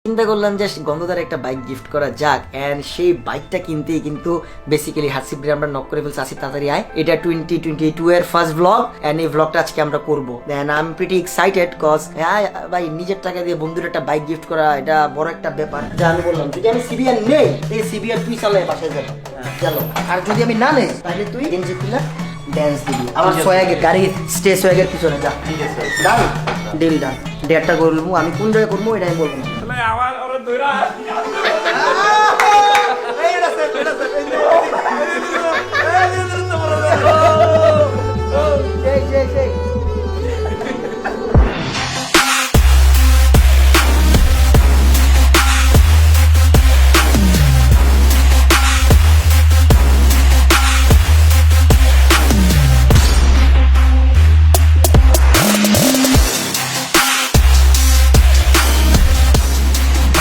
চিন্তা করলাম যে গন্ধদার একটা বাইক গিফট করা যাক, এন্ড সেই বাইকটা কিনতেই কিন্তু বেসিক্যালি হাসিবরে আমরা নক করে ফেলছি। আসিফ তাড়াতাড়ি আয়, এটা 2022 এর ফার্স্ট ব্লগ, এন্ড এই ব্লগটা আজকে আমরা করবো। Then I am pretty excited cause ভাই নিজের টাকা দিয়ে বন্ধুর একটা বাইক গিফট করা এটা বড় একটা ব্যাপার। যা আমি বললাম যদি আমি সিবিআর নেই এই সিবিআর তুই চালাই বাসায় যাবো, চলো। আর যদি আমি না নেই তাহলে তুই গেঞ্জি খুলে ড্যান্স দিবি আমার সোয়াগের গাড়ি স্টেজ সোয়াগের পিছনে যা। ডান ডিল ডান, ডেটটা করবো আমি কোন জায়গায় করবো এটা আমি বলবো না।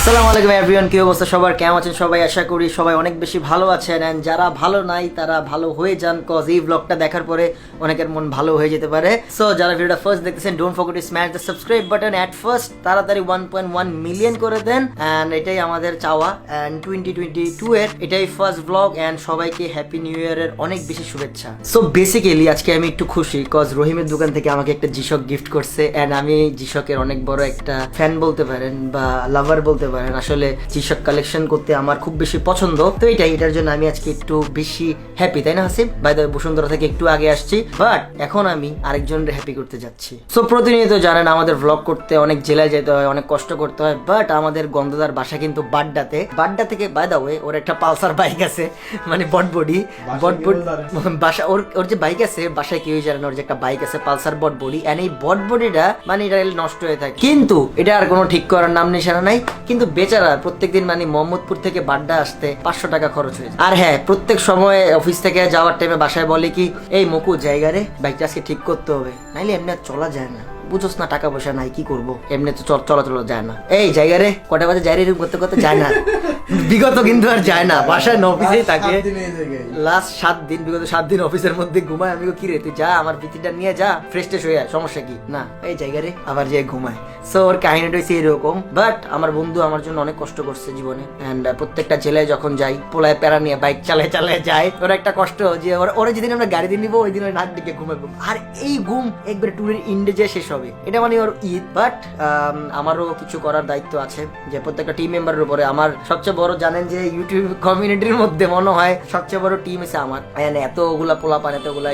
আসসালামু আলাইকুম এভরিওয়ান, কি অবস্থা সবার, কেমন আছেন সবাই? আশা করি সবাই অনেক বেশি ভালো আছেন, এন্ড যারা ভালো নাই তারা ভালো হয়ে যান, কজ এই ব্লগটা দেখার পরে অনেকের মন ভালো হয়ে যেতে পারে। সো যারা ভিডিওটা ফার্স্ট দেখতেছেন, don't forget to smash the subscribe button at first, তাড়াতাড়ি 1.1 মিলিয়ন করে দেন, এন্ড এটাই আমাদের চাওয়া। এন্ড 2022 এর এটাই ফার্স্ট ব্লগ, এন্ড সবাইকে হ্যাপি নিউ ইয়ারের অনেক বেশি শুভেচ্ছা। সো বেসিক্যালি আজকে আমি একটু খুশি কজ রহিমের দোকান থেকে আমাকে একটা জিশক গিফট করছে, এন্ড আমি জিশকের অনেক বড় একটা ফ্যান বলতে পারেন বা লাভার বলতে পারেন। আসলে জিশক কালেকশন করতে আমার খুব বেশি পছন্দ, তো এটার জন্য আমি আজকে একটু বেশি হ্যাপি, তাই না Hasib? By the way Bashundhara থেকে একটু আগে আসছি, বাট এখন আমি আরেকজনের হ্যাপি করতে যাচ্ছি। সো প্রতিনিয়ত জানেন আমাদের ব্লগ করতে অনেক জেলায় যেতে হয়, অনেক কষ্ট করতে হয়, বাট আমাদের গন্ধদার বাসা কিন্তু বাড্ডা থেকে বাই দ্য ওয়ে ওর একটা পালসার বাইক আছে, মানে বটবডি বাসা, ওর যে বাইক আছে বাসায় কেউ জানে না, ওর যে একটা বাইক আছে পালসার বটবডি, এন্ড এই বটবডিটা মানে এটা নষ্ট হয়ে থাকে, কিন্তু এটা আর কোনো ঠিক করার নাম নিশানা নাই। কিন্তু বেচারা প্রত্যেকদিন মানে মোহাম্মদপুর থেকে বাড্ডা আসতে 500 টাকা খরচ হয়ে যায়। আর হ্যাঁ, প্রত্যেক সময় অফিস থেকে যাওয়ার টাইমে বাসায় বলে কি, এই মকু জায়গা রে বাইকটা আজকে ঠিক করতে হবে, নাইলে এমনি আর চলা যায় না, বুঝোস না টাকা পয়সা নাই কি করবো, এমনি তো চলাচল যায় না। এই জায়গা রে কটা বাজে যাই রে, করতে করতে যায় না বিগত কিন্তু আর যায় না, বাসায় না অফিসেই থাকে লাস্ট 7 দিন, বিগত 7 দিন অফিসের মধ্যে ঘুমায়। আমি কি রে তুই যা আমার বিতিটা নিয়ে যা, ফ্রেশ ট্রেশ হয়ে যায়, সমস্যা কি না, এই জায়গা রে আবার যে ঘুমায়। সো ওর কাহিনীটা হচ্ছে এরকম, বাট আমার বন্ধু আমার জন্য অনেক কষ্ট করছে জীবনে, এন্ড প্রত্যেকটা জেলায় যখন যাই পোলায় প্যারা নিয়ে বাইক চালায় যায়, ওর একটা কষ্ট যে ওরা যেদিন আমরা গাড়ি দিয়ে নিবো ওই দিন ওই নাক দিকে ঘুমাবো, আর এই ঘুম একবারে ট্যুরের ইন্ডে যে শেষ হবে, এটা মানে ওর ঈদ। বাট আমারও কিছু করার দায়িত্ব আছে, যে প্রত্যেকটা টিম মেম্বারের উপরে। আমার সবচেয়ে বড় জানেন যে ইউটিউব কমিউনিটির মধ্যে মনে হয় সবচেয়ে বড় টিম আছে আমার, এন্ড এতগুলা পোলাপান এতগুলা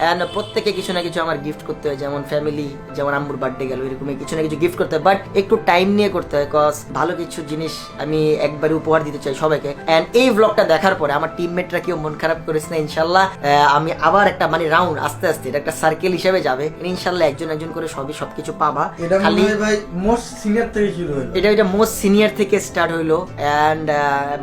এন্ড প্রত্যেকে কিছু না কিছু আমার গিফট করতে হয়, যেমন ফ্যামিলি, যেমন আম্মুর বার্থডে গেল এরকম কিছু না কিছু গিফট করতে হয়, বাট একটু টাইম নিয়ে করতে হয়, কজ ভালো কিছু জিনিস আমি একবারে উপহার দিতে চাই সবাইকে। এন্ড এই ব্লগটা দেখার পরে আমার টিমমেটরা কেউ মন খারাপ করেছে না, ইনশাল্লাহ আমি আবার একটা মানে রাউন্ড আস্তে আস্তে এটা একটা সার্কেল হিসেবে যাবে, ইনশাল্লাহ একজন একজন করে সবকিছু পাবা। খালি ভাই মোস্ট সিনিয়র থেকে শুরু হলো, এটা মোস্ট সিনিয়র থেকে স্টার্ট হইলো, এন্ড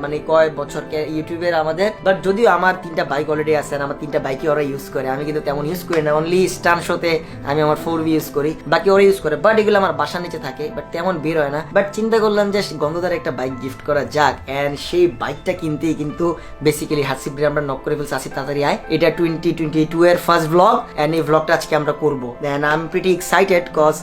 মানে কয় বছর ইউটিউবের আমাদের। বাট যদিও আমার 3টা বাইক অলরেডি আছে, আমার 3টা বাইকই ওরা ইউজ করে, আমি কিন্তু তেমন ইউজ করি না, অনলি স্টান শোতে আমি আমার 4V ইউজ করি, বাকি ওরা ইউজ করে, বাট এগুলো আমার বাসার নিচে থাকে, বাট তেমন বের হয় না। বাট চিন্তা করলাম যে গন্ধদার একটা বাইক গিফট করা যাক, এন্ড সেই বাইকটা কিনতেই কিন্তু বেসিক্যালি হাসিবরে আমরা নক করে ফেলছি। আসিফ তাড়াতাড়ি আয়, এটা 2022 এর ফার্স্ট ব্লগ, এন্ড এই ব্লগটা আজকে আমরা করবো। Then I am pretty excited cause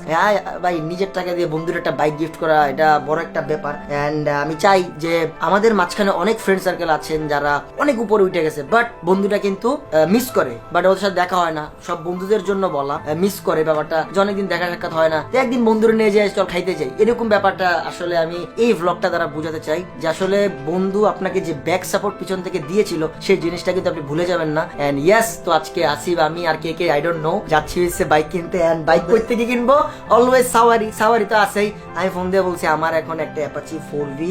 ভাই নিজের টাকা দিয়ে বন্ধুর একটা বাইক গিফট করা এটা বড় একটা ব্যাপার, এন্ড আমি চাই যে আমাদের মাঝখানে অনেক ফ্রেন্ড সার্কেল আছেন যারা অনেক উপরে উঠে গেছে, বাট বন্ধুটা কিন্তু মিস করে, বাট ওদের সাথে দেখা হয় না। সব বন্ধুদের জন্য বলা, মিস করে ব্যাপারটা, যে অনেকদিন দেখা সাক্ষাৎ হয় না, তো একদিন বন্ধুরা নিয়ে যায় চল খাইতে যাই, এরকম ব্যাপারটা আসলে আমি এই ভ্লগটা দ্বারা বোঝাতে চাই যে আসলে বন্ধু আপনাকে যে ব্যাক সাপোর্ট পিছন থেকে দিয়েছিল সেই জিনিসটা কিন্তু আপনি ভুলে যাবেন না। এন্ড ইয়েস, তো আজকে আসিফ আমি আর কে আই ডোন্ট নো যাচ্ছি হচ্ছে বাইক কিনতে, এন্ড বাইক কই থেকে কিনবো, অলওয়েজ সাওয়ারি তো আছেই। আমি ফোন দিয়ে বলছি আমার এখন একটা অ্যাপাচি 4V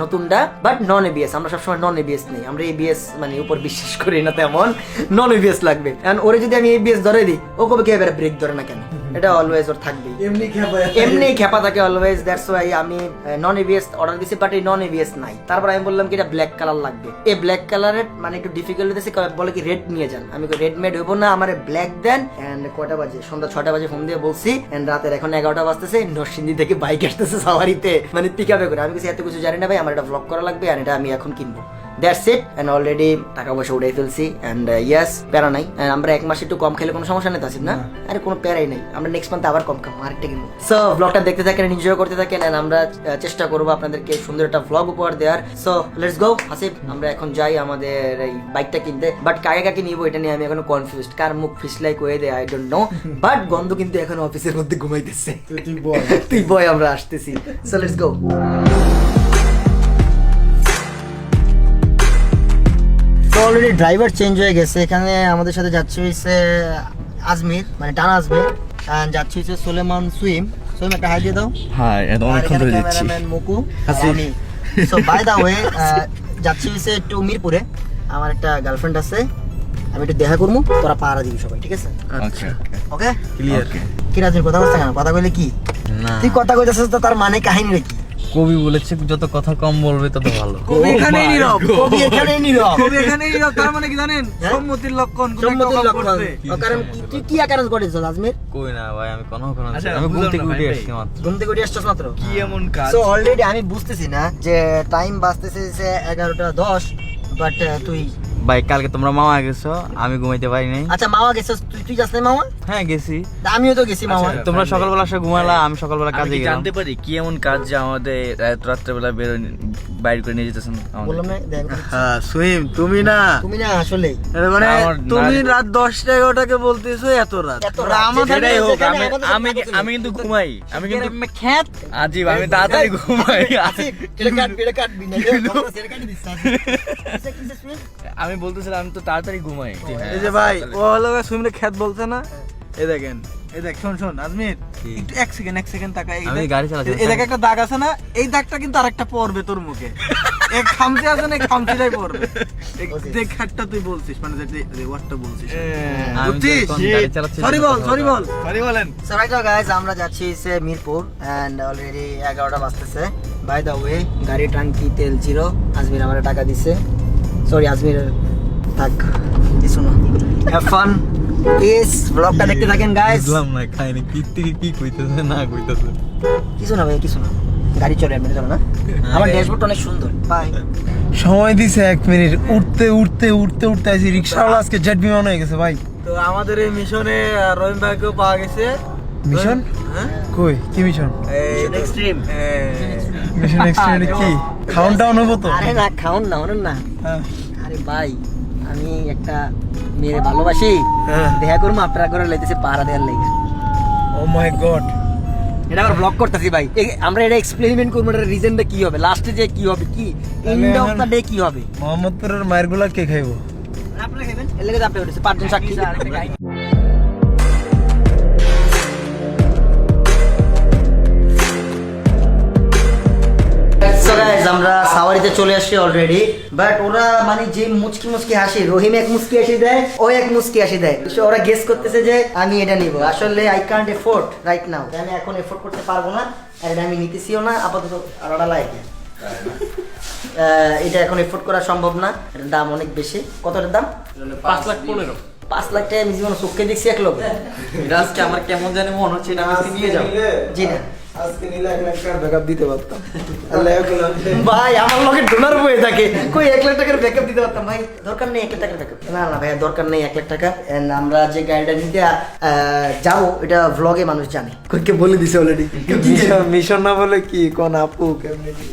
নতুনটা, বাট নন এবিএস, আমরা সবসময় নন এবিএস নেই, আমরা এবিএস মানে উপর বিশ্বাস করি না তেমন, নন এবিএস লাগবে। এন্ড ওরে যদি আমি এবিএস ধরে দিই ও কবে কে এবারে ব্রেক ধরে না কেন, এটা অলওয়েজ ওর থাকবে, এমনি খেপা থাকে অলওয়েজ, দ্যাটস ওয়াই আমি নন এবিএস অর্ডার দিছি, বাট এই নন এবিএস নাই। তারপর আমি বললাম কি এটা ব্ল্যাক কালার লাগবে, এই ব্ল্যাক কালারের মানে একটু ডিফিকাল্ট হতেছে, বলে কি রেড নিয়ে যান, আমি রেড মেড হইব না, আমার ব্ল্যাক দেন। এন্ড কয়টা বাজে, সন্ধ্যা 6টা বাজে ফোন দিয়ে বলছি, এন্ড রাতের এখন 11টা বাজতেছে, নরসিংদী থেকে বাইক আসতেছে সাওয়ারিতে, মানে পিক আপে করে। আমি কিছু এত কিছু জানি না ভাই, আমার এটা ব্লগ করা লাগবে, আর এটা আমি এখন কিনবো। That's it. এন্ড অলরেডি টাকা পয়সা উড়াই ফেলছি এন্ড ইয়েস প্যারা নাই। And আমরা এক মাস একটু কম খেলে কোনো সমস্যা নেই তাসিফ না? আরে কোনো প্যারাই নেই, আমরা নেক্সট মান্থে আবার কম খাবো, আরেকটা কিনবো। সো ব্লগটা দেখতে থাকেন, এনজয় করতে থাকেন এন্ড আমরা চেষ্টা করবো আপনাদেরকে সুন্দর একটা ব্লগ উপহার দেওয়ার। সো লেটস গো হাসিব, আমরা এখন যাই আমাদের এই বাইকটা কিনতে। বাট কাকে কাকে নিবো এটা নিয়ে আমি এখনো কনফিউজড, কার মুখ ফিসলাই করে দেয় আই ডোন্ট নো। বাট গন্ধ কিন্তু এখন অফিসের মধ্যে ঘুমাইতেছে। তুই বয়, আমরা আসতেছি। So let's go. তো অলরেডি ড্রাইভার চেঞ্জ হয়ে গেছে, এখানে আমাদের সাথে যাচ্ছে হচ্ছে আজমির, মানে টানা আজমির, আর যাচ্ছে হচ্ছে সুলেমান সুইম। সুইম একটা হাই দিয়ে দাও। হ্যাঁ, এটা অনেকক্ষণ ধরে দিচ্ছি। ক্যামেরাম্যান মুকু আমি। সো বাই দা ওয়ে যাচ্ছি হচ্ছে একটু মিরপুরে, আমার একটা গার্লফ্রেন্ড আছে, আমি একটু দেখা করবো, তোরা পাহারা দিবি সবাই, ঠিক আছে? ওকে ওকে ক্লিয়ার। কি রাজমির কথা বলছে কেন? কথা কইলে কি না, তুই কথা কইতেছিস তো তার মানে কাহিনী কি? কবি বলেছে যত কথা কম বলবে তত ভালো। কবি এখানেই নীরব। কবি এখানেই নীরব। কবি এখানেই নীরব, তার মানে কি জানেন? হ্যাঁ? সম্মতির লক্ষণ। কোন একটা সম্মতির অভাব লক্ষণ। করছে। কারণ তুই কি আকারণ করেছিস আজমির? কই না ভাই, আমি কোনো আচ্ছা, আমি ঘুম বুঝলাম থেকে না উঠে ভাই, আসছি মাত্র। ঘুম থেকে উঠে আসছিস মাত্র? কি এমন কাজ? সো অলরেডি আমি বুঝতেছি না যে টাইম বাজতেছে যে 11:10, বাট তুই ভাই কালকে তোমরা মামা গেছো, আমি ঘুমাইতে পারি নাই। আচ্ছা মামা গেছিস, তুই যাস না মামা? হ্যাঁ গেছি। তা আমিও তো গেছি মামা। আচ্ছা, তোমরা সকালবেলা আসে ঘুমালা, আমি সকালবেলা আমি কাজে কি গেলাম। জানতে পারি কি এমন কাজ যে আমাদের রাত্রেবেলা বাইর করে নিয়ে যেতেছেন আমাদের? বললাম না দেখ, হ্যাঁ, সুইম তুমি না। তুমি না আসলে এর মানে আমার তুমি না- রাত 10টা-11টাকে বলতেছো এত রাত। এত রাত। আমাদের যেটাই হোক, যেখানে আমি আমাদের আমি সাথে আমি কিন্তু ঘুমাই, আমি কিন্তু খ্যাত আজীব, আমি তাড়াতাড়ি ঘুমাই। এটা কাটবি না, সেটা কাটি দিস। আমি বলতেছিলাম আমি তো তাড়াতাড়ি ঘুমাই। এই যে ভাই, ও হলো সুইমরে খ্যাত বলছে না? এই দেখেন, এই দেখ, শোন আজমির, কি? একটু এক সেকেন্ড তাকা। আমি গাড়ি চালাচ্ছি। এই দেখ একটা দাগ আছে না, এই দাগটা কিন্তু আরেকটা পড়বে তোর মুখে। এক খামচি আছে না, এই খামচিটাই পড়বে। যে খ্যাতটা তুই বলছিস, মানে যে ওয়ার্ডটা বলছিস, আমি বুঝছিস? যখন গাড়ি চালাচ্ছি সরি বল। সরি বলেন। সো রাইট নাও গাইস, আমরা যাচ্ছি সে মিরপুর এন্ড অলরেডি 11টা বাজতেছে। বাই দা ওয়ে গাড়ি টাঙ্কি তেল জিরো, আজমির আমারে টাকা দিছে। সরি আজমির, থাক কিছু না। হ্যাভ ফান প্লিজ, ব্লগটা দেখতে থাকেন গাইস। বুঝলাম না খাইনি কি কইতেছে না কইতেছে। কিছু না ভাই, কিছু না, গাড়ি চলে এমনি চলে না। আমার ড্যাশবোর্ডটা অনেক সুন্দর। বাই। সময় দিছে 1 মিনিট, উঠতে আছি। রিক্সাওয়ালা আজকে জেট বিমান হয়ে গেছে ভাই। তো আমাদের এই মিশনে রহিম ভাইকেও পাওয়া গেছে। মিশন? হ্যাঁ, কই কি মিশন? এক্সট্রিম। মিশন এক্সটেন্ডেড কি খাউন ডাউন হবো তো? আরে না, খাউন না, ওরন না। হ্যাঁ। আরে ভাই, আমি একটা মেয়ে ভালোবাসি, হ্যাঁ। দেখা করবো আপনারা করে লাইতেছে পাহারা দেওয়ার লাগে। ও মাই গড। এটা আবার ব্লক করতেছি ভাই। আমরা এটা এক্সপেরিমেন্ট করবো, এটার রিজনটা কি হবে, লাস্টে যে কি হবে, কি এন্ড অফ দ্য ডে কি হবে। মোহাম্মদপুরের মায়ের গুলা কে খাইবো? আপনারা খাবেন, এর লাগে আপনি উঠেছে 5 জন সাক্ষী। So guys, আমরা সাওয়ারিতে চলে আসছি অলরেডি, বাট ওরা মানে যে মুচকি হাসি, রহিম এক মুচকি হাসি দেয়, ও এক মুচকি হাসি দেয়। So ওরা গেস করতেছে যে আমি এটা নিব। আসলে I can't afford right now, আমি এখন এফোর্ড করতে পারবো না, আর এটা আমি নিতেছিও না আপাতত। আলাদা লাগে এটা এখন এফোর্ড করা সম্ভব না, এটার দাম অনেক বেশি। কতটার দাম? 5,15,000। 5 লাখ টাকা আমি জীবনে চোখে দেখছি এক লোক। এটা আজকে আমার কেমন জানি মনে হচ্ছে এটা আমি নিয়ে যাবো। জি না আজকে নিলে 1 লাখ টাকার ব্যাকআপ দিতে পারতাম। আল্লাহ ভাই, আমার লগে ডোনার বয়ে থাকে, কই 1 লাখ টাকার ব্যাকআপ দিতে পারতাম ভাই। দরকার নেই 1 লাখ টাকার ব্যাকআপ। না ভাই, দরকার নেই 1 লাখ টাকা। এন্ড আমরা যে গাড়িটা নিতে যাবো, এটা ভ্লগে মানুষ জানে, কইকে বলে দিছে অলরেডি। মিশন না বলে কি কোন আপু কেমনে কি?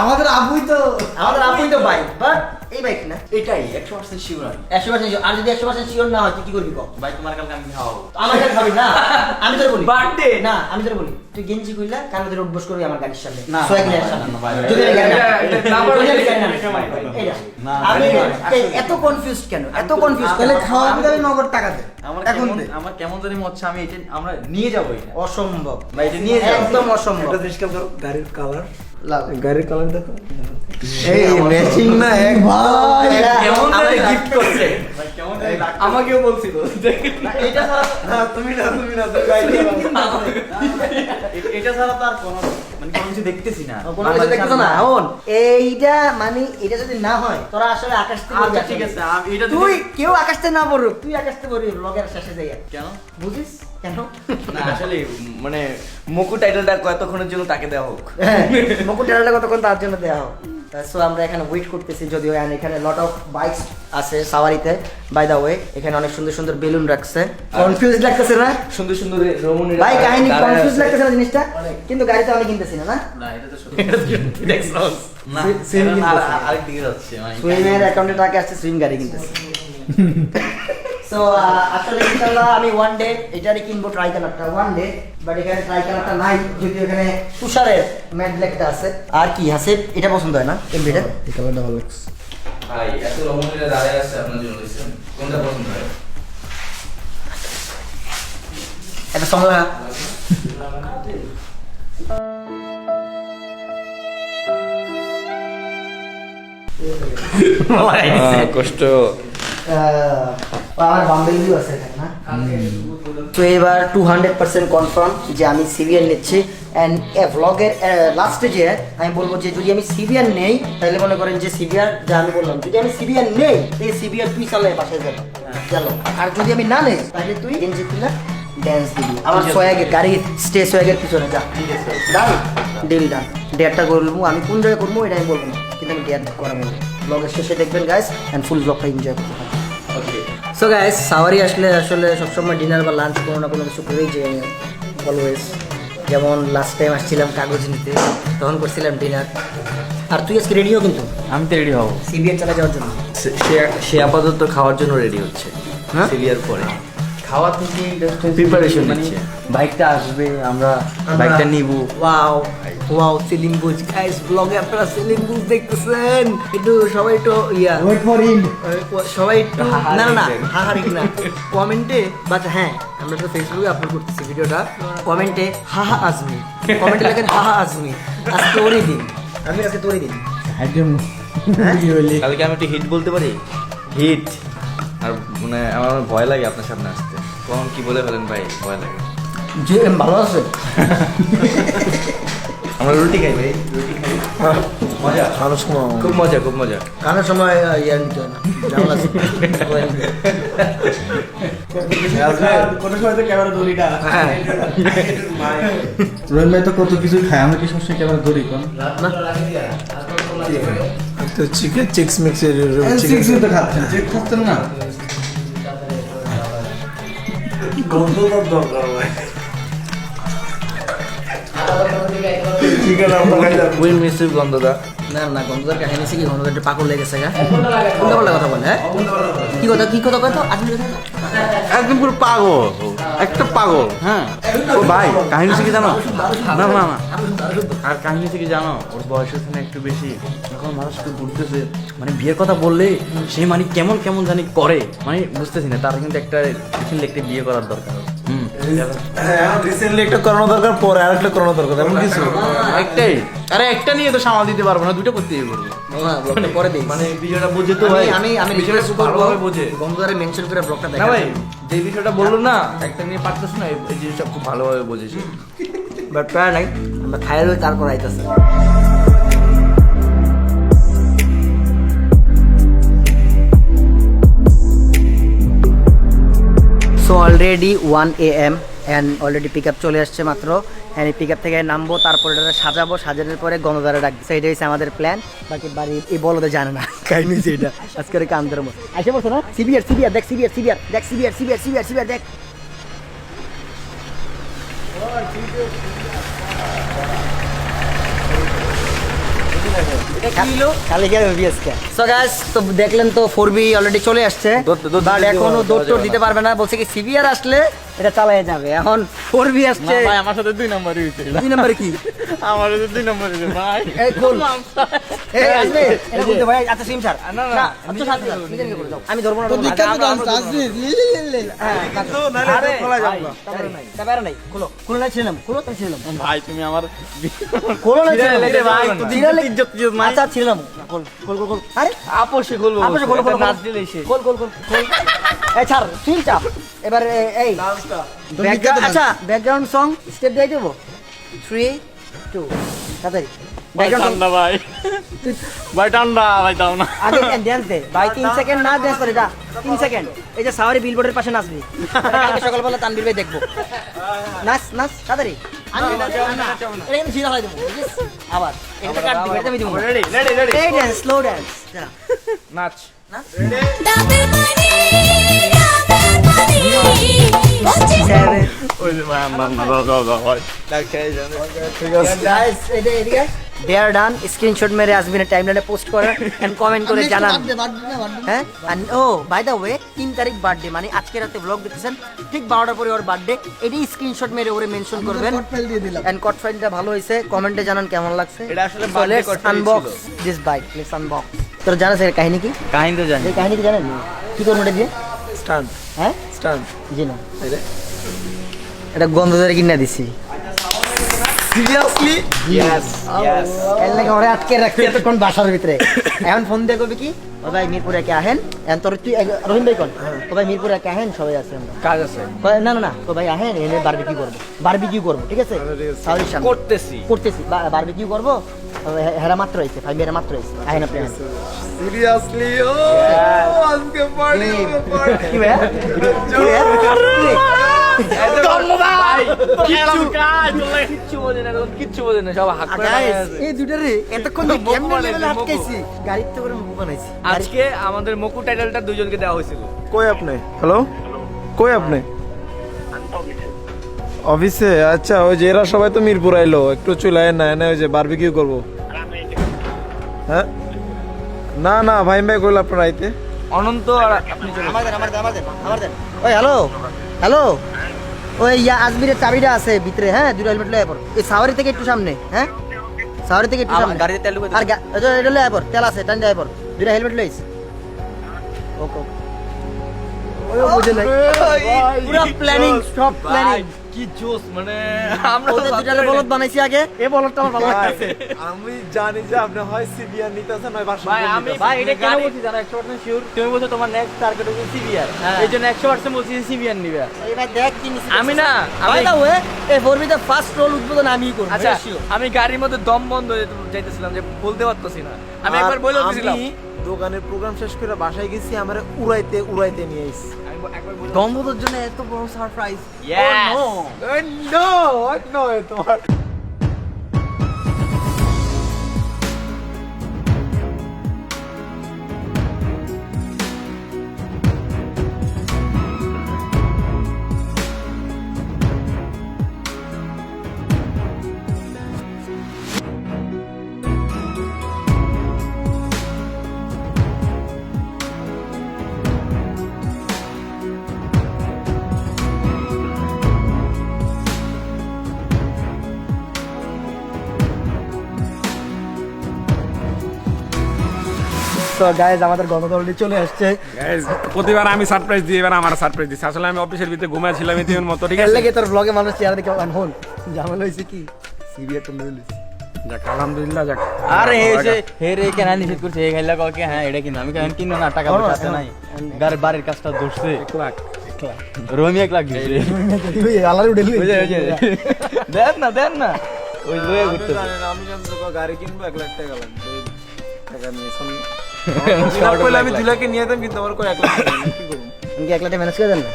আমাদের আপুই তো ভাই, বাট এই বাইক না, এটাই 100% শিওর আমি। 100% আর যদি 100% শিওর না হয় তুই কি করবি? ভাই তোমার কালকে আমি খাওয়াবো। আমার কাছে খাবি না, আমি তোর বলি Birthday? না, আমি তোর বলি তুই গেঞ্জি কইলা কানে ধরে উঠবস করবি আমার গাড়ির সামনে। না, সোয়াগ নিয়ে না, আসা না, না, ভাই, যদি এই গাড়ি না, এটা যদি এই গাড়ি না, ভাই, ভাই, এইটা। না, আমি ভাই, এত কনফিউজড কেন? এত কনফিউজ তাহলে খাওয়া দাওয়া নগদ টাকা দে। এখন আমার কেমন জানি মনে হচ্ছে আমি এটা আমরা নিয়ে যাবো এটা। অসম্ভব ভাই এটা নিয়ে যাবো। একদম অসম্ভব। এটা পরিষ্কার করো গাড়ির কালার। লাভ। গাড়ির কালার দেখো। এই ম্যাচিং না এক ভাই, এটা কেমন আমারে জানি গিফট করছে। ভাই কেমন জানি লাগছে। আমাকেও বলছিল। এটা ছাড়া তুমি না তুমি গাড়ি এটা ছাড়া তো আর কোনো মানে কোনো কিছু দেখতেছি না। কোনো কিছু দেখতেছ না এখন? এইটা মানে এটা যদি না হয় তোরা আসলে আকাশ থেকে আচ্ছা ঠিক আছে, আমি এটা তুই কেউ আকাশ থেকে না পড়ুক, তুই আকাশ থেকে পড়বি লগের শেষে যাই। কেন? বুঝিস কেন? না আসলে মানে মুকু টাইটেলটা কতক্ষণের জন্য তাকে দেওয়া হোক। হ্যাঁ, মুকুট টেরাটা কতক্ষণ তার জন্য দেওয়া হোক। সো আমরা এখানে ওয়েট করতেছি, যদিও এখানে লট অফ বাইকস আছে সাওয়ারিতে। বাই দা ওয়ে এখানে অনেক সুন্দর সুন্দর বেলুন রাখছে। কনফিউজ লাগতেছে না? সুন্দর সুন্দর রমণীর ভাই কাহিনী কনফিউজ লাগতেছে না জিনিসটা? কিন্তু গাড়িতে আমি কিনতেছি না, না? না এটা তো না আরেকদিকে যাচ্ছে মানে সুইমের অ্যাকাউন্টে টাকা আসছে, সুইম গাড়ি কিনতেছি। সো আসলে ইনশাআল্লাহ আমি ওয়ান ডে এটারই কিনবো, ট্রাই কালারটা ওয়ান ডে। বাট এখানে ট্রাই কালারটা নাই, যদিও এখানে তুষারের ম্যাট ব্ল্যাকটা আছে। আর কি আছে এটা পছন্দ হয় না এমবিটা? এই কালারটা ভালো লাগছে। ভাই এত রমণীরা দাঁড়িয়ে আছে আপনার জন্য লইছেন, কোনটা পছন্দ হয়? এটা সময় কষ্ট আমার বাম্বেলিও আছে এখানে না। তো এবার 200% কনফার্ম যে আমি সিভিয়ার নিচ্ছি। অ্যান্ড এ ভ্লগের লাস্ট স্টেজে আমি বলবো যে যদি আমি সিভিয়ার নেই তাহলে মনে করেন যে সিভিয়ার যা আমি বললাম, যদি আমি সিভিয়ার নেই এই সিভিয়ার তুই চালাই বাসায় যাবো চলো। আর যদি আমি না নেই তাহলে তুই গেঞ্জি খুলে ড্যান্স দিবি আমার সোয়াগের গাড়ি স্টে সোয়াগের পিছনে যা। Done deal done. ডেটটা করবো আমি কোন জায়গায় করবো এটা আমি বলবো না, কিন্তু আমি ডেট করাবো। ব্লগের শেষে দেখবেন গাইস অ্যান্ড ফুল ব্লগটা এনজয় করতে পারেন। সো গাইস সাওয়ারি আসলে সবসময় ডিনার বা লাঞ্চ কোনো না কোনো কিছু করেই যে অলওয়েজ। যেমন লাস্ট টাইম আসছিলাম কাগজ নিতে, তখন করছিলাম ডিনার। আর তুই আজকে রেডিও কিন্তু আমি তো রেডি হব। সিবিএর চালা যাওয়ার জন্য। সে আপাতত খাওয়ার জন্য রেডি হচ্ছে, হ্যাঁ? সিলিয়ার পরে খাওয়া থেকে প্রিপারেশন নিচ্ছে। বাইকটা আসবে, আমরা বাইকটা নিব। ওয়াও ওয়াও সেলিম বুজ গাইস, ব্লগে আপনারা সেলিম বুজ দেখতেছেন। একটু সবাই একটু ওয়েট ফর হিম। সবাই একটু হাহারি না না দেন। হাহারি না কমেন্টে, বাট হ্যাঁ আমরা তো ফেসবুকে আপলোড করতেছি ভিডিওটা। কমেন্টে হাহা আজমি, কমেন্টে লেখেন হাহা আজমি। আজকে তোরই দিন, আমি আজকে তোরই দিন। একদম কি বলি? কালকে আমি একটু হিট বলতে পারি, হিট। আর মানে আমার ভয় লাগে আপনার সামনে আসতে, কখন কি বলে ফেলেন ভাই, ভয় লাগে। যে ভালো আছে আমরা রুটি খাই ভাই, রুটি খাই, মজা, মানুষ কোনো খুব মজা, খুব মজা। কারোর সময় ইয়ে নিতে হয় না, ঝামেলা আছে। কোনো সময় তো ক্যামেরা দড়িটা হ্যাঁ। রোহিন ভাই তো কত কিছু খায়, আমরা কি সবসময় ক্যামেরা ধরি কোন? তো চিকেন চিক্স মিক্সের চিকেন তো খাচ্ছেন, চিক খাচ্ছেন না? গন্ধ তো দরকার ভাই। চিকেন আমরা খাইলাম। উইল মিস ইউ গন্ধদা। না না গন্ধদার কাহিনী কি গন্ধদার একটা পাগল লেগেছে গা। কোনটা বলে কথা বলে হ্যাঁ? কি কথা কয় তো আপনি একদম পুরো পাগল, একটা পাগল। হ্যাঁ ও ভাই কাহিনী থেকে জানো? না না না, আর কাহিনী থেকে জানো, ওর বয়স হচ্ছে না একটু বেশি, এখন মানুষ একটু ঘুরতেছে, মানে বিয়ের কথা বললে সে মানে কেমন কেমন জানি করে, মানে বুঝতেছি না। তার কিন্তু একটা রিসেন্টলি একটা বিয়ে করার দরকার। হ্যাঁ রিসেন্টলি একটা করানো দরকার, পরে আরেকটা করানো দরকার, এমন কিছু? একটাই, আরে একটা নিয়ে তো সামাল দিতে পারবো না, দুটো করতেই পারবো। হ্যাঁ ব্লগটা পরে দিই। মানে বিষয়টা বুঝে তো ভাই, আমি বিষয়টা খুব ভালোভাবে বোঝে। গন্ধদারে মেনশন করে ব্লগটা না দেখা ভাই, যে বিষয়টা বললো না একটা নিয়ে পারতেছ না, এই জিনিসটা খুব ভালোভাবে বোঝেছে। বাট প্রায় নাই, আমরা খাইয়ে রই তারপর আইতাছে। So already 1 AM and already pick up চলে আসছে মাত্র। অ্যান্ড এই পিক আপ থেকে নামবো, তারপরে এটা সাজাবো, সাজানোর পরে গণদারে রাখবো। সেইটা হচ্ছে আমাদের প্ল্যান। বাকি বাড়ি এই বলদে জানে না কাহিনী সেইটা আজকের কান্দের মতো আসে বলছো না। সিবিআর দেখ, সিবিআর দেখ। So guys, তো দেখলেন তো 4B অলরেডি চলে আসছে, বাট এখনো দৌড় দিতে পারবে না। বলছে কি সিভিআর আসলে এটা চালায় যাবে। এখন 4B আসছে। ভাই আমার সাথে 2 নম্বরই হইছে। 2 নম্বরে কি? আমার সাথে 2 নম্বর হইছে ভাই। এই খোল। এই আসবে। এটা বলতে ভাই আচ্ছা সিম স্যার। না আচ্ছা সাথে নিজেকে করে দাও। আমি ধরবো না। তো দিক্কত তো আসবে। হ্যাঁ তো নালে খোলা যাবে না। তারপরে নাই। খোলো না ছিলাম। খোলো তো ছিলাম। ভাই তুমি আমার খোলো না ছিলাম ভাই, ছিলাম ইজ্জত নাই। আচ্ছা ছিলাম। খোল। আরে আপোষে খুলবো, আপোষে খোলো। নাচ দিলেই শেষ। খোল। এই ছাড় সিম চাপ। এবার এই আচ্ছা ব্যাকগ্রাউন্ড সং স্টেপ দিয়ে দেবো 3 2 তাড়াতাড়ি ব্যাকগ্রাউন্ড ঠান্ডা ভাই, ভাই ঠান্ডা ভাই, দাও না। আগে ড্যান্স দে ভাই 3 সেকেন্ড না ড্যান্স করে যা 3 সেকেন্ড। এই যে সাওয়ারি বিলবোর্ডের পাশে নাচবি, কালকে সকালবেলা তানবীর ভাই দেখবো। নাচ তাড়াতাড়ি। এটা কিন্তু সিধা হয় দেবো আবার এটা কাট দিবো এটা আমি দেবো রেডি রেডি রেডি এই ড্যান্স স্লো ড্যান্স নাচ they are done স্ক্রিনশট মেরে আসবিনে টাইমলাইনে পোস্ট করেন এন্ড কমেন্ট করে জানান হ্যাঁ এন্ড ও বাই দ্য ওয়ে 3 তারিখ বার্থডে মানে আজকে রাতে ব্লগ দেখতেছেন ঠিক 12টার পরে ওর বার্থডে এটাই স্ক্রিনশট মেরে ওরে মেনশন করবেন এন্ড কট ফাইলটা ভালো হইছে কমেন্টে জানান কেমন লাগছে এটা আসলে birthday code fail unbox this bike let's unbox তোর জানাস এর কাহিনী কি কাহিনী তো জানি এই কাহিনী কি জানেন কি করব এটা দিয়ে স্টান্ট হ্যাঁ স্টান্ট জি না এটা গন্ধ ধরে কিনা দিছি সিরিয়াসলি ইয়েস ইয়েস এর লাগে ওরে আটকে রাখছি এতক্ষণ বাসার ভিতরে এখন ফোন দিয়ে কবি কি ও ভাই মিরপুরে কে আহেন এখন তোর তুই রহিম ভাই কোন ও ভাই মিরপুরে কে আহেন সবাই আছে আমরা কাজ আছে না না না ও ভাই আহেন এনে বারবিকিউ করবো ঠিক আছে সাউরির সামনে করতেছি করতেছি বারবিকিউ করবো হেরা মাত্র হয়েছে ভাই মেয়েরা মাত্র হয়েছে আহেন আপনি আহেন সিরিয়াসলি ও আজকে পার্টি কি ভাইয়া কি ভাইয়া? কিচ্ছু বোঝে না সব হাত করে Guys, আছে। এই দুটারে এতক্ষণ তো মুখ কেমনে বানাইছি, লেভেলে মুখ। আটকাইছি গাড়ির তো করে মুখ বানাইছি আজকে আমাদের মকু টাইটেলটা দুইজনকে দেওয়া হয়েছিল কই আপনি হ্যালো কই আপনি অফিসে আচ্ছা ওই যে এরা সবাই তো মিরপুর আইলো একটু চলে আয় না এনে ওই যে বারবিকিউ করবো হ্যাঁ না না ভাই কইল আপনার আইতে অনন্ত আর আপনি চলে আমার দেন ওই হ্যালো হ্যালো ওই আজমিরের চাবিটা আছে ভিতরে হ্যাঁ দুটো হেলমেট লয়ে পর এই সাওয়ারি থেকে একটু সামনে হ্যাঁ সাওয়ারি থেকে একটু আমার সামনে গাড়িতে তেল ঢুকাই আর এটা লয়ে পর তেল আছে টান যায় পর দুটো হেলমেট লইস ওকে ওই বুঝে নাই পুরো প্ল্যানিং সব প্ল্যানিং কি জোস মানে আমরা ওদের দুটারে বলদ বানাইছি আগে এই বলদটা আমার ভালো লাগছে আমি জানি যে আপনি হয় সিবিআর নিতেছেন নয় বাসা ভাই আমি ভাই এটা কেন বলছি জানো 100% শিওর তুমি বলছো তোমার নেক্সট টার্গেট হচ্ছে সিভিআর এইজন্য 100% বলছি সিভিআর নিবে এই ভাই দেখ কি নিছি আমি না বাই আমি দা ওয়ে এই ফরবিতে ফার্স্ট রোল উদ্বোধন আমিই করব আচ্ছা আমি গাড়ির মধ্যে দম বন্ধ হয়ে যাইতেছিলাম যে বলতে পারতেছি না আমি একবার বলে দিয়েছিলাম আমি দোকানের প্রোগ্রাম শেষ করে বাসায় গেছি আমারে উড়াইতে নিয়ে আইছি একবার বলে গন্ধর জন্য এত বড় সারপ্রাইজ Yes! নো তোমার তো গাইস আমাদের গণদলটি চলে আসছে Guys, প্রতিবার আমি সারপ্রাইজ দিই এবার আমার সারপ্রাইজ দিচ্ছি আসলে আমি অফিসের ভিতরে ঘুমাচ্ছিলাম এর মতো ঠিক এর আছে লাগে তোর ব্লগে মানুষ চেহারা দেখে হন ঝামেলা হইছে কি সিবিআর তো লইলিস যাক আলহামদুলিল্লাহ যাক আরে এসে হে রে কেন নিষেধ করছে এই খাইলা ককে হ্যাঁ এটা কিনা আমি কেন কিনবো না টাকা পয়সা আছে নাই বাড়ির কাজটা ধরছে 1 লাখ রোমি 1 লাখ দিছে আলার উঠেলি বুঝে দেন না ওই লয়ে ঘুরতে আমি জানতো গাড়ি কিনবো 1 লাখ টাকা লাগবে এই টাকা নিয়ে শুন আমি 2 লাখে নিয়ে যেতাম কিন্তু আমার কই 1 লাখ টাকা নেই, কি করব তুমি একলাতে ম্যানেজ করে দেন না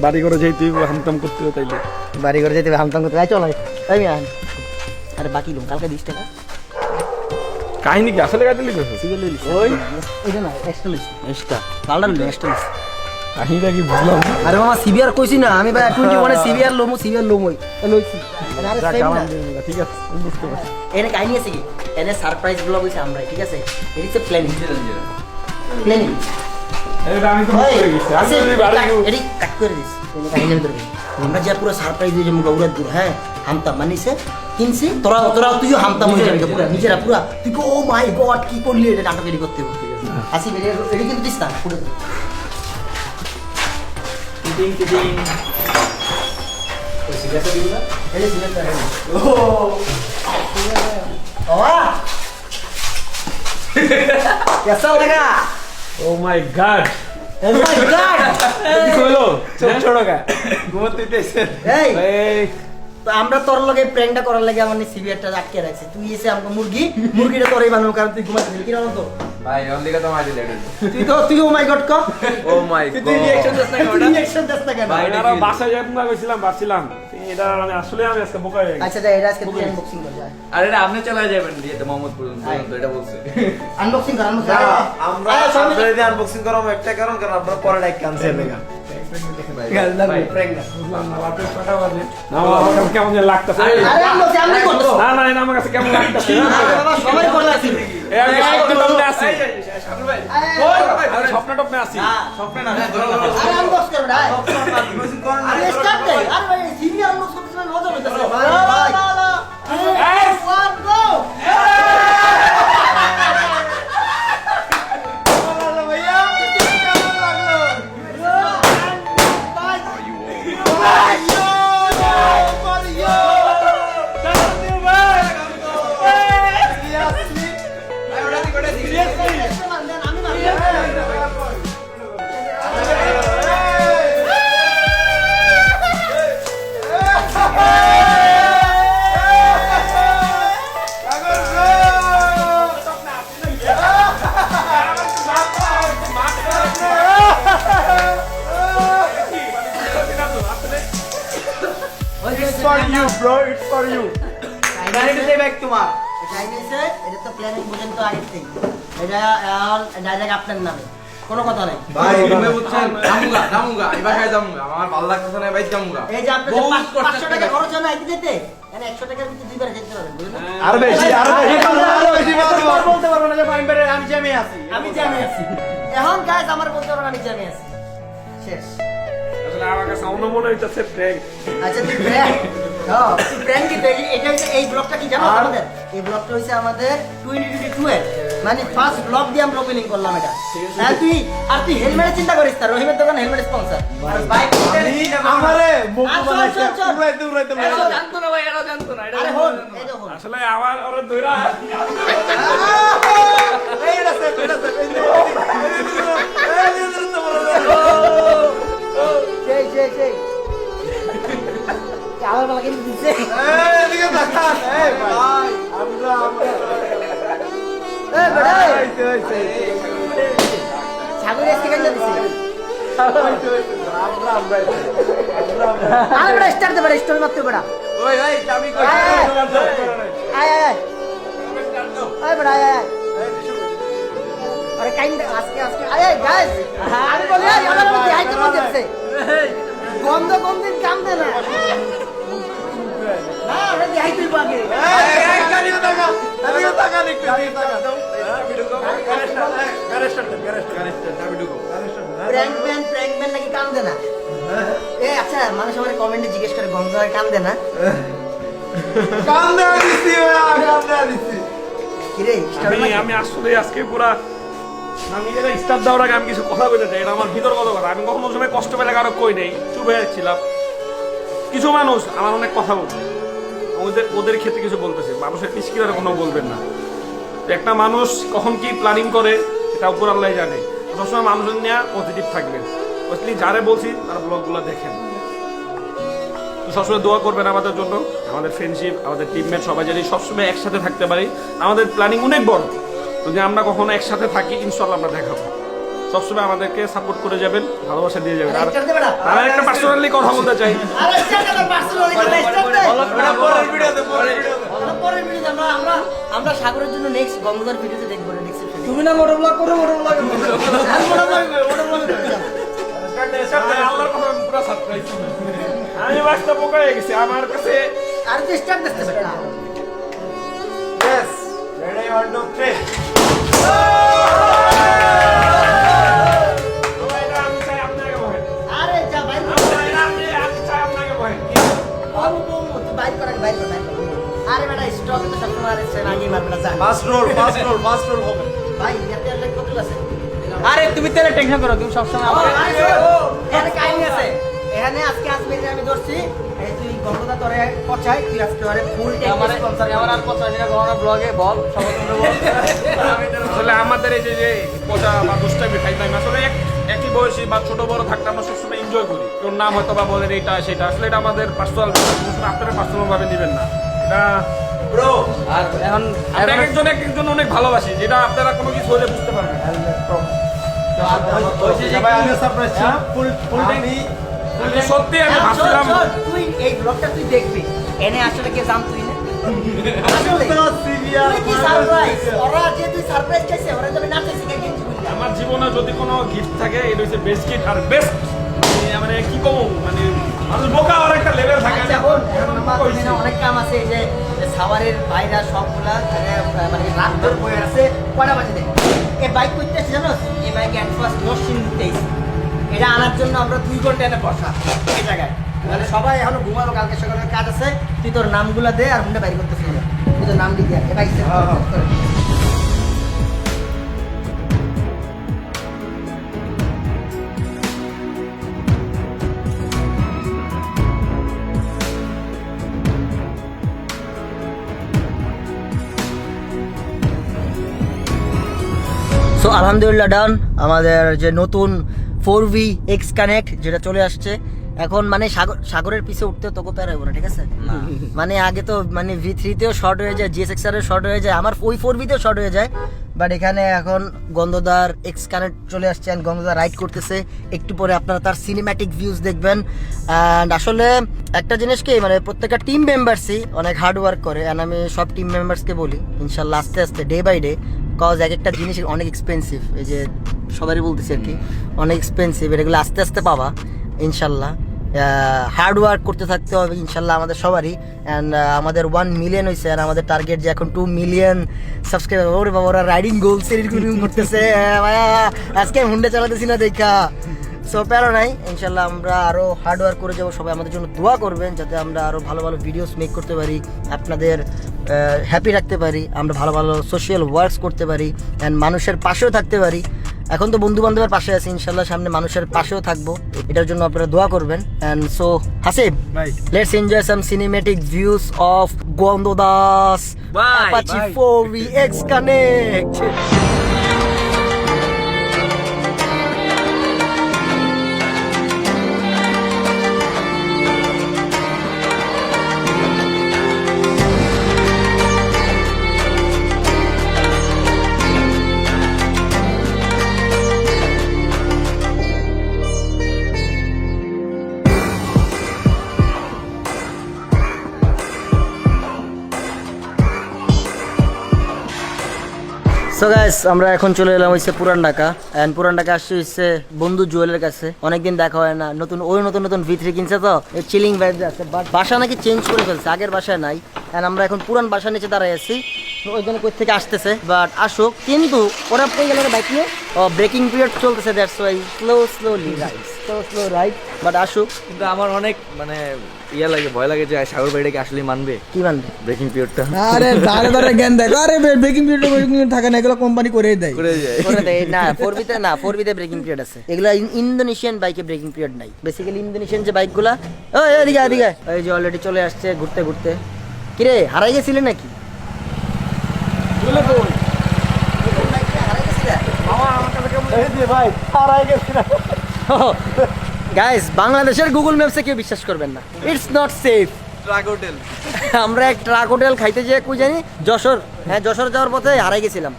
বাড়ি করে যাই তুই হামতাম করতে হবে তাইলে বাড়ি করে যেতে হামতাম করতে চল আমি আন আরে বাকি লোন কালকে 20 টাকা কাহিনী কি আসলে গাড়ি লিখেছো সিবিআর লইলিস ওই এটা না এক্সট্রা লইস এক্সট্রা কালটা লইলি এক্সট্রা লইস কাহিনীটা কি বুঝলাম না। আরে মামা সিবিআর কইছি না আমি ভাই 21 সিবিআর লোমই লইছি আরে যাক সেম না আলহামদুলিল্লাহ ঠিক আছে আমি বুঝতে পারছি এনে কাহিনী আছে কি এনে সারপ্রাইজ ব্লগ হইছে আমরা ঠিক আছে এটি হচ্ছে প্ল্যানিং প্ল্যানিং এটা আমি তো করে গেছি আমি যদি বাড়ি এটি কাট করে দিস এনে কাহিনী ভিতরে আমরা যা পুরো সারপ্রাইজ দিয়ে মুখা উড়া দূর হ্যাঁ হামতা মানিছে কিনছি তোরা তুইও হামতা হয়ে যাবে পুরো নিজেরা পুরা তুই ও মাই গড কি করলি এটা নাটক রেডি করতে হবে আসি এটি কিন্তু দিস না পুরো টিটিং ওই সিগারেটটা দিবি না এই সিগারেটটা ও वाह कैसा लगा ও মাই গড Oh my god! কি হলো ছোট ছোট গা ঘুমাতে দিতেছেন Hey! এই তো আমরা তোর লগে প্র্যাঙ্কটা করার লাগে আমার সিভিয়ারটা আটকে রাখছি তুই এসে আমাকে মুরগিটা তোরই বানাবো কারণ তুই ঘুমাচ্ছিস কি জানো তো ভাই অনলিকা তো মারি লেট তুই ও মাই গড ক ও মাই তুই রিঅ্যাকশন দিস না তুই রিঅ্যাকশন দিস না কেন ভাই, আর বাসায় যাই পুঙ্গা গেছিলাম ভাবছিলাম এটা আমি আসলে আমি আজকে বোকা হয়ে গেছি আচ্ছা যা এটা আজকে তুই আনবক্সিং কর যা আর এটা আপনি চলে যাবেন দিয়েতে মোহাম্মদ পর্যন্ত এটা বলছে আনবক্সিং কর না, আমরা যদি আনবক্সিং করাম একটা কারণ আমরা পরে ডাইক ক্যান্সেল লেগা কেমন যেন লাগতেছে আরে আনবক্সিং আমি করব না না এটা আমার কাছে কেমন লাগতেছে বাবা সবাই করলাছি এই আমি স্বপ্নে আছি আমি স্বপ্ন টপনে আছি স্বপ্নে না আরে আনবক্স কর ভাই আরে স্টার্ট দে আরে ভাই সিভি আনবক্স করতে সময় মজা হইতাছে ভাই এই ওয়ান গো এটা তো প্ল্যানিং বুঝেন তো আগে থেকে এটা ডাইরেক্ট আপনার নামে কোনো কথা নাই ভাই তুমি বুঝছেন জামুগা এই বাসায় জামুগা আমার ভালো লাগতেছে না ভাই জামুগা এই যে আপনার বহুত 500 টাকা খরচ হয় না আইতে যেতে মানে 100 টাকার ভিতরে দুইবার যেতে পারবেন বুঝলেন আর বেশি বলতে পারবো না যে ভাই আমি জ্যামে আছি আমি জানি আছি এখন গাইস আমার বলতে পারবেন আমি জানি আছি শেষ আসলে আমার কাছে অন্য মনে হইতেছে প্র্যাঙ্ক আচ্ছা তুই প্র্যাঙ্ক হ্যাঁ তুই প্র্যাঙ্ক কি এটা হচ্ছে এই ব্লগটা কি জানো আমাদের এই ব্লগটা হচ্ছে আমাদের 2022 এর মানে ফার্স্ট ব্লগ দিয়ে আমরা ওপেনিং করলাম এটা হ্যাঁ তুই হেলমেট চিন্তা করিস না রহিমের দোকান হেলমেট স্পন্সর বাইক আমারে মুখ চল, বানাইছে চল, চল। উড়াইতে জানতো না ভাই এটা জানতো না এটা আরে হন এই যে হন আসলে আমার ওরা ধইরা এইটা সে সেই আমার বাবা কিন্তু দিছে এদিকে তাকান এই ভাই আমরা এ বড় হইছে হইছে ছাগল এসে কেন দিছে আমরা আরে বড় স্টার্ট দে বড় স্টোরি মারতে বড় ওই ভাই চাবি কই আয় আয় বড় আয় আরে কাইন্ড আজকে আয় গাইস আমি বলি আমার মধ্যে আইতে বলতেছে গন্ধের কাম দে না না আরে দিহাই তুই বাগে এদিকে তাকান একটু এদিকে তাকান প্র্যাঙ্কম্যান নাকি কাম দে না এ আচ্ছা মানুষ আমার কমেন্টে জিজ্ঞেস করে গন্ধের কাম দে না কান দেওয়া দিছি কান দেওয়া দিছি কি রে আমি আসলে আজকে পুরা আমি এটা স্টার্ট দেওয়ার আগে আমি কিছু কথা বলতে চাই এটা আমার ভিতরগত কথা আমি কখনো সময় কষ্ট পেলে কারো কই নেই চুপ হয়ে যাচ্ছিলাম কিছু মানুষ আমার অনেক কথা বলছে ওদের ক্ষেত্রে কিছু বলতেছে মানুষের নিষ্ক্রিয়ার কোনো বলবেন না তো একটা মানুষ কখন কি প্ল্যানিং করে এটা উপর আল্লাহ জানে সবসময় মানুষের নিয়ে পজিটিভ থাকবেন বুঝলি যারে বলছি তার ব্লগগুলো দেখেন তো সবসময় দোয়া করবেন আমাদের জন্য আমাদের ফ্রেন্ডশিপ আমাদের টিমমেট সবাই জানি সবসময় একসাথে থাকতে পারি আমাদের প্ল্যানিং অনেক বড় যদি আমরা কখনো একসাথে থাকি ইনশাল্লাহ আমরা দেখাবো সবসময় আমাদেরকে সাপোর্ট করে যাবেন ভালোবাসা দিয়ে যাবেন আর আমি একটা পার্সোনালি কথা বলতে চাই আরে স্টার্ট দে পার্সোনালি কথা স্টার্ট দে পরের ভিডিওতে পরের ভিডিওতে আমরা সাগরের জন্য নেক্সট গঙ্গাধর ভিডিওতে দেখব নেক্সট তুমি না মোটর ব্লগ করো মোটর ব্লগ আল্লাহর কথা আমি পুরো সারপ্রাইজ আমি বাসটা বোকা হয়ে গেছি আমার কাছে আর তো স্টার্ট দিতে বেটা Yes. Ready, 1, 2, 3. আমি চাই আপনাকে বলেন আরে যা ভাই আমি চাই আপনাকে বলেন তুই বাইক কর আরে বেটা স্টক তো সব তোমার আছে না গিয়ে মারবে না যা Fast roll হবে। ভাই এতে লাইক কত আছে আরে তুমি তেলে টেনশন করো তুমি সবসময় এখানে কাহিনী আছে এখানে আজকে আসবে যে আমি ধরছি এই তুই গঙ্গা তোরে পচাই তুই আজকে আরে ফুল ট্যাঙ্ক স্পন্সর আমার আর পছন্দ না কোনো ব্লগে বল সবাই তোমরা বল আসলে আমাদের এই যে পচা বা দুষ্টামি খাইতাম আসলে একই বয়সী বা ছোট বড় থাকতে আমরা সবসময় এনজয় করি। কেউ নাম হয়তো বা বলেন এইটা সেটা, আসলে এটা আমাদের পার্সোনাল ব্যাপার, কোনো সময় আপনারা পার্সোনাল ভাবে নেবেন না। এটা আর এখন আমরা এক একজন অনেক ভালোবাসি, যেটা আপনারা কোনো কিছু হলে বুঝতে পারবেন। আমি সত্যি আমি ভাবছিলাম তুই এই ব্লগটা তুই দেখবি, এনে আসলে কে জান তুই না আসলে তুই কি সারপ্রাইজ, ওরা যে তুই সারপ্রাইজ চাইছে, ওরা যাবে না চাইছে কে গেঞ্জি বুঝলি আমার জীবনে যদি কোনো গিফট থাকে এটা হচ্ছে বেস্ট গিফট আর বেস্ট, মানে কি কম, মানে মানুষ বোকা আর একটা লেভেল থাকে। এখন অনেক কাম আছে, এই যে সাওয়ারের বাইরা সবগুলা মানে রাত ধরে বয়ে আছে, কয়টা বাজে দেখ এই বাইক করতে আসছে জানো, এই বাইক অ্যাডভান্স নসিন দিতেইছে, এটা আনার জন্য আমরা 2 ঘন্টা এনে বসা এই জায়গায়, মানে সবাই এখনো ঘুমালো, কালকে সকালে কাজ আছে, তুই তোর নামগুলা দে আর হুন্ডা বাইর করতে শুনে তুই তোর নাম লিখে এ বাইক সো আলহামদুলিল্লাহ ডান, আমাদের যে নতুন 4V X কানেক্ট যেটা চলে আসছে এখন, মানে সাগরের পিছে উঠতেও তোকে পেরাইবো না, ঠিক আছে? মানে আগে তো মানে V3-তেও শর্ট হয়ে যায়, GSX-R-এর শর্ট হয়ে যায়, আমার ওই 4V-তেও শর্ট হয়ে যায়, বাট এখানে এখন গন্ধদার X কানেক্ট চলে আসছে অ্যান্ড গন্ধদার রাইড করতেছে, একটু পরে আপনারা তার সিনেম্যাটিক ভিউজ দেখবেন। অ্যান্ড আসলে একটা জিনিস কি, মানে প্রত্যেকটা টিম মেম্বার্সই অনেক হার্ড ওয়ার্ক করে, অ্যান্ড আমি সব টিম মেম্বার্সকে বলি ইনশাল্লাহ আস্তে আস্তে ডে বাই ডে, কজ এক একটা জিনিস অনেক এক্সপেন্সিভ, এই যে সবারই বলতেছি আর কি, অনেক এক্সপেন্সিভ, এগুলো আস্তে আস্তে পাবা ইনশাল্লাহ। হার্ড ওয়ার্ক করতে থাকতে হবে ইনশাল্লাহ আমাদের সবারই। অ্যান্ড আমাদের 1 মিলিয়ন হয়েছে, আর আমাদের টার্গেট যে এখন 2 মিলিয়ন সাবস্ক্রাইবার। ওরে বাবা, ওরা রাইডিং গোল সিরিজ করতেছে, ভাইয়া আজকে হুন্ডা চালাতেছি না দেখা। সো প্যারো নাই, ইনশাল্লাহ আমরা আরও হার্ড ওয়ার্ক করে যাবো। সবাই আমাদের জন্য দোয়া করবেন যাতে আমরা আরও ভালো ভালো ভিডিওস মেক করতে পারি, আপনাদের হ্যাপি রাখতে পারি, আমরা ভালো ভালো সোশ্যাল ওয়ার্কস করতে পারি, অ্যান্ড মানুষের পাশেও থাকতে পারি। এখন তো বন্ধু বান্ধবের পাশে আছি, ইনশাল্লাহ সামনে মানুষের পাশেও থাকবো, এটার জন্য আপনারা দোয়া করবেন। And so Hasib, let's enjoy some cinematic views of গন্ধদাস Apache 4V X connect. So guys, আমরা এখন চলে এলাম হচ্ছে পুরান ঢাকা, অ্যান্ড পুরান ঢাকা আসছে হচ্ছে বন্ধু জুয়েলের কাছে, অনেকদিন দেখা হয় না, নতুন নতুন V3 কিনছে তো চিলিং ভাইব আছে, বাট বাসা নাকি চেঞ্জ করে ফেলছে, আগের বাসায় নাই, অ্যান্ড আমরা এখন পুরান বাসার নিচে দাঁড়াই আছি, ওইখানে কই থেকে আসতেছে, বাট আসুক, কিন্তু ওরা পেয়ে গেল বাইক নিয়ে, ব্রেকিং পিরিয়ড চলতেছে, that's why slowly ride, but আসুক। কিন্তু আমার অনেক মানে ইয়া লাগে, ভয় লাগে যে সাগর ভাইটাকে আসলে মানবে, কি মানবে ব্রেকিং পিরিয়ডটা আরে দাঁড়ে দাঁড়ে জ্ঞান দেখ, আরে ব্রেকিং পিরিয়ড থাকে না, এগুলো কোম্পানি করেই দেয়। করে যায়। করে দেয় না, 4V-তে ব্রেকিং পিরিয়ড আছে, এগুলো ইন্দোনেশিয়ান বাইকে ব্রেকিং পিরিয়ড নাই, বেসিক্যালি ইন্দোনেশিয়ান যে বাইকগুলা, ওই এদিকে এদিকে, এই যে অলরেডি চলে আসছে ঘুরতে ঘুরতে। কিরে হারাই গেছিলে নাকি? গাইস, বাংলাদেশের গুগল ম্যাপসে কেউ বিশ্বাস করবেন না, it's not safe. Truck hotel, আমরা এক ট্রাক হোটেল খাইতে যেয়ে কই জানি যশোর, হ্যাঁ যশোর যাওয়ার পথে হারাই গেছিলাম।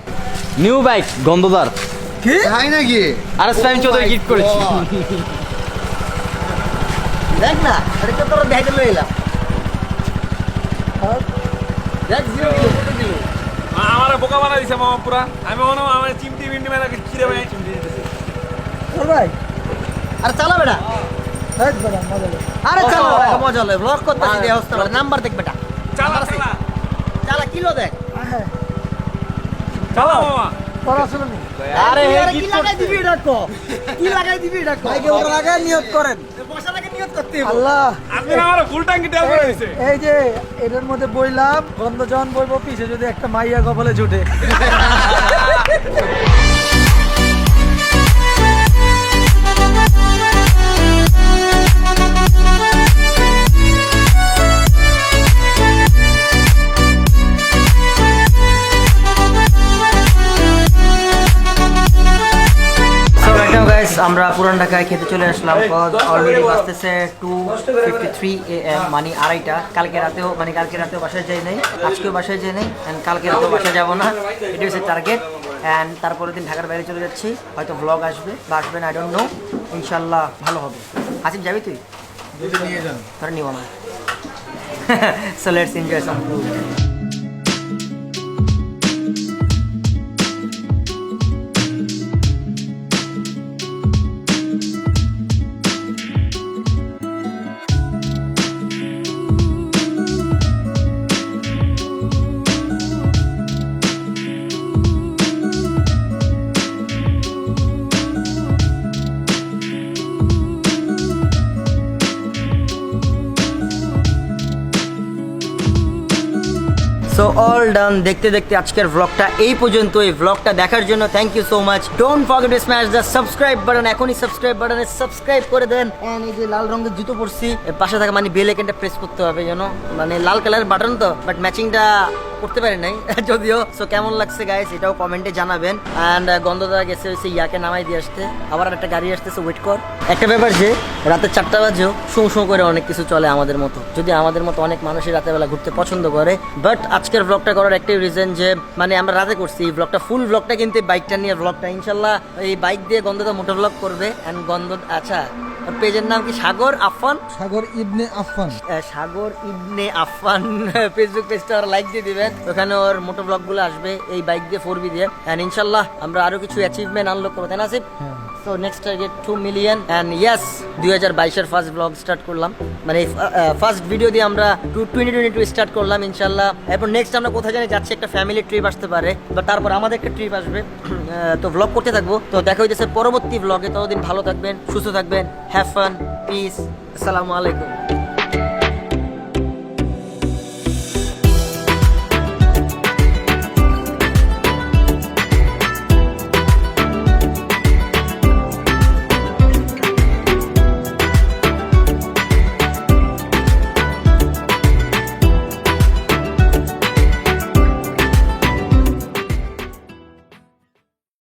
নিউ বাইক গন্ধদার কি তাই নাকি? আরএস প্রাইম 14 গিফট করেছি। দেখ না, আরে তো তোর দেখাইতে লই এলাম, দেখ 0 কিলো কত দিল, আমার বোকা বানা দিছে মামা পুরা। আমি মনে হয় আমার চিমটি মিন্টি মেলা কিরে ভাই চিমটি দিতেছে। ভাই আরে চালা বেটা, এক বেটা মজা লাগে। আরে চালা মজা লয়, ব্লগ করতেছি দে অবস্থা, নাম্বার দেখ বেটা, চালা চালা চালা কিলো দেখ। চালা মামা। পড়াশোনা নেই, আরে কি লাগাই দিবি এটা কো, কি লাগাই দিবি এটা কো, বাইকে ওঠার আগে নিয়ত করেন, বসা লাগে নিয়ত করতে হবে। আল্লাহ আপনি না আমার ফুল ট্যাঙ্কি তেল করে দিছে। এই যে এটার মধ্যে বইলাম, গন্ধ যখন বইব পিছে যদি একটা মাইয়া কপালে জুটে। আমরা পুরান ঢাকায় খেতে চলে আসলাম। অলরেডি বাজতেছে 2:53 AM, মানে 2:30টা। কালকে রাতেও বাসায় যাই নাই, আজকেও বাসায় যাই নাই, অ্যান্ড কালকে রাতেও বাসায় যাবো না, এটা হচ্ছে টার্গেট। অ্যান্ড তারপরের দিন ঢাকার বাইরে চলে যাচ্ছি, হয়তো ব্লগ আসবে বা আসবে না, আই ডোন্ট নো। ইনশাল্লাহ ভালো হবে। আসিফ যাবি তুই? নিয়ে যান। ধরে নিব না। So let's enjoy some food. So all done. দেখতে দেখতে আজকের ভ্লগটা এই পর্যন্ত। এই ভ্লগটা দেখার জন্য thank you so much. Don't forget to smash the subscribe button. এখনই সাবস্ক্রাইব বাটনে সাবস্ক্রাইব করে দেন। এন্ড এই যে লাল রঙের জুতো পরছি, এর পাশে থাকা মানে বেল আইকনটা প্রেস করতে হবে যেন, মানে লাল কালারের বাটন তো, বাট ম্যাচিংটা করতে পারি নাই যদিও। সো কেমন লাগছে গাইস এটাও কমেন্টে জানাবেন। অ্যান্ড গন্ধটা গেছে হচ্ছে ইয়াকে নামাই দিয়ে আসতে, আবার একটা গাড়ি আসতেছে, ওয়েট কর। একটা ব্যাপার যে রাতে 4টা বাজেও শোঁ শোঁ করে অনেক কিছু চলে আমাদের মতো, যদি আমাদের মতো অনেক মানুষই রাতের বেলা ঘুরতে পছন্দ করে। বাট আজকের ব্লগটা করার একটাই রিজন যে মানে আমরা রাতে করছি এই ব্লগটা, ফুল ব্লগটা কিন্তু বাইকটা নিয়ে ব্লগটা। ইনশাল্লাহ এই বাইক দিয়ে গন্ধটা মোটর ব্লগ করবে। অ্যান্ড গন্ধ, আচ্ছা ওর পেজের নাম কি? সাগর আফফান। সাগর ইবনে আফফান। সাগর ইবনে আফফান ফেসবুক পেজটা ওরা লাইক দিয়ে দিবেন, ওখানে ওর মোটর ব্লগগুলো আসবে এই বাইক দিয়ে, 4B দিয়ে। অ্যান্ড ইনশাল্লাহ আমরা আরো কিছু অ্যাচিভমেন্ট আনলক করবো, তাই না Asif? So next target 2 million. And yes 2022-এর ফার্স্ট ব্লগ স্টার্ট করলাম, মানে ফার্স্ট ভিডিও দিয়ে আমরা 2022 স্টার্ট করলাম ইনশাল্লাহ। এরপর নেক্সট আমরা কোথায় জানি যাচ্ছি, একটা ফ্যামিলি ট্রিপ আসতে পারে, বা তারপর আমাদের একটা ট্রিপ আসবে। তো ব্লগ করতে থাকবো। তো দেখা হইতেছে পরবর্তী ব্লগে। ততদিন ভালো থাকবেন, সুস্থ থাকবেন, হ্যাভ ফান, পিস, আসসালামু আলাইকুম।